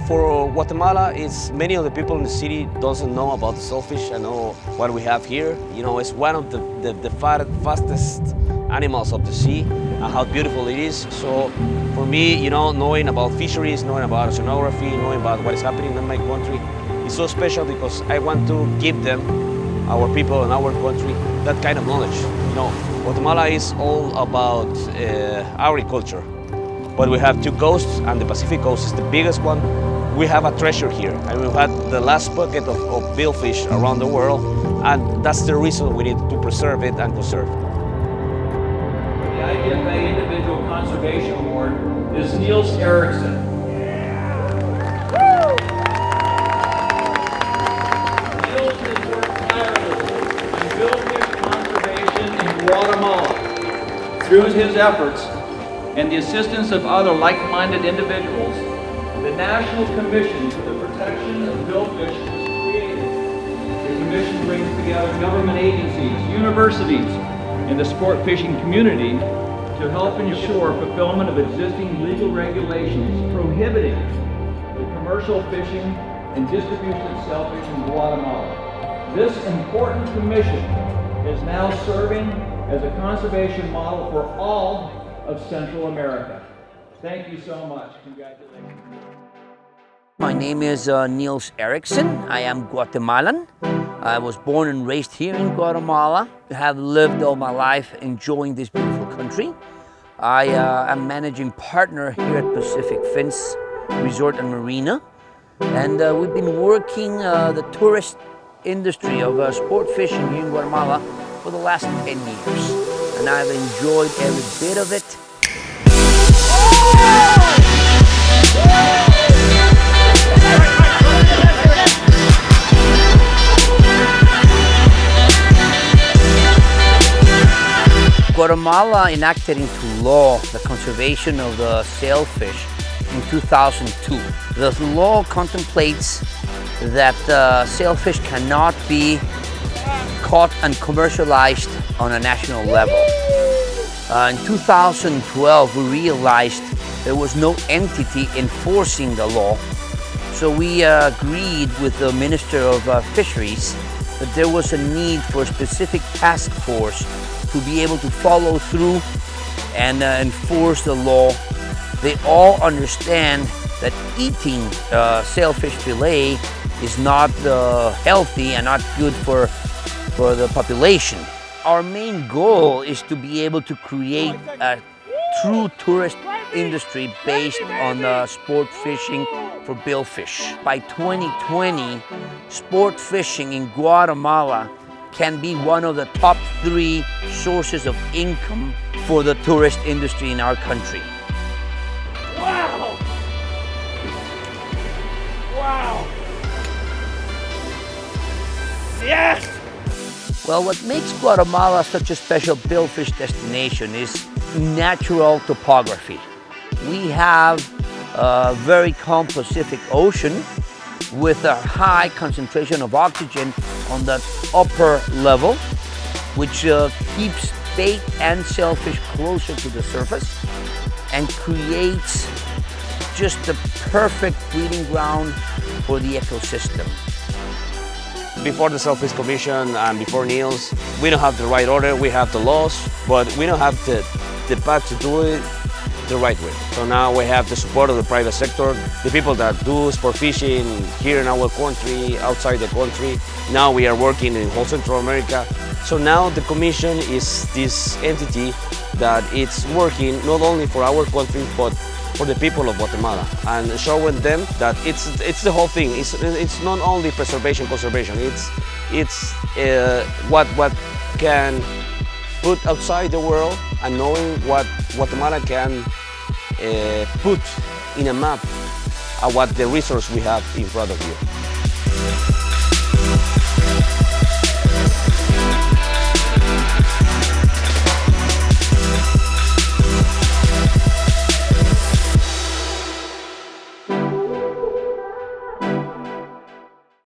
For Guatemala, many of the people in the city doesn't know about the sailfish. I know what we have here. You know, it's one of the fastest animals of the sea and how beautiful it is. So for me, you know, knowing about fisheries, knowing about oceanography, knowing about what is happening in my country is so special because I want to give them, our people and our country, that kind of knowledge. You know, Guatemala is all about agriculture. But we have two coasts, and the Pacific coast is the biggest one. We have a treasure here, and we've had the last bucket of billfish around the world, and that's the reason we need to preserve it and conserve. The IGFA Individual Conservation Award is Niels Erichsen. Niels has worked tirelessly on billfish conservation in Guatemala. Through his efforts, and the assistance of other like-minded individuals, the National Commission for the Protection of Billfish was created. The commission brings together government agencies, universities, and the sport fishing community to help ensure fulfillment of existing legal regulations prohibiting the commercial fishing and distribution of sailfish in Guatemala. This important commission is now serving as a conservation model for all of Central America. Thank you so much. Congratulations. My name is Niels Erichsen. I am Guatemalan. I was born and raised here in Guatemala. I have lived all my life enjoying this beautiful country. I am managing partner here at Pacific Fins Resort and Marina. And we've been working the tourist industry of sport fishing here in Guatemala for the last 10 years. And I've enjoyed every bit of it. Guatemala enacted into law the conservation of the sailfish in 2002. The law contemplates that sailfish cannot be caught and commercialized on a national level. In 2012, we realized there was no entity enforcing the law. So we agreed with the Minister of Fisheries that there was a need for a specific task force to be able to follow through and enforce the law. They all understand that eating sailfish fillet is not healthy and not good for the population. Our main goal is to be able to create a true tourist industry based on sport fishing for billfish. By 2020, sport fishing in Guatemala can be one of the top 3 sources of income for the tourist industry in our country. Wow! Wow! Yes! Well, what makes Guatemala such a special billfish destination is natural topography. We have a very calm Pacific Ocean with a high concentration of oxygen on the upper level, which keeps bait and sailfish closer to the surface and creates just the perfect breeding ground for the ecosystem. Before the Sailfish Commission and before Niels, we don't have the right order, we have the laws, but we don't have the path to do it the right way. So now we have the support of the private sector, the people that do sport fishing here in our country, outside the country. Now we are working in whole Central America. So now the Commission is this entity that it's working not only for our country, but for the people of Guatemala, and showing them that it's the whole thing. It's not only preservation, conservation. It's what can put outside the world, and knowing what Guatemala can put in a map, what the resource we have in front of you.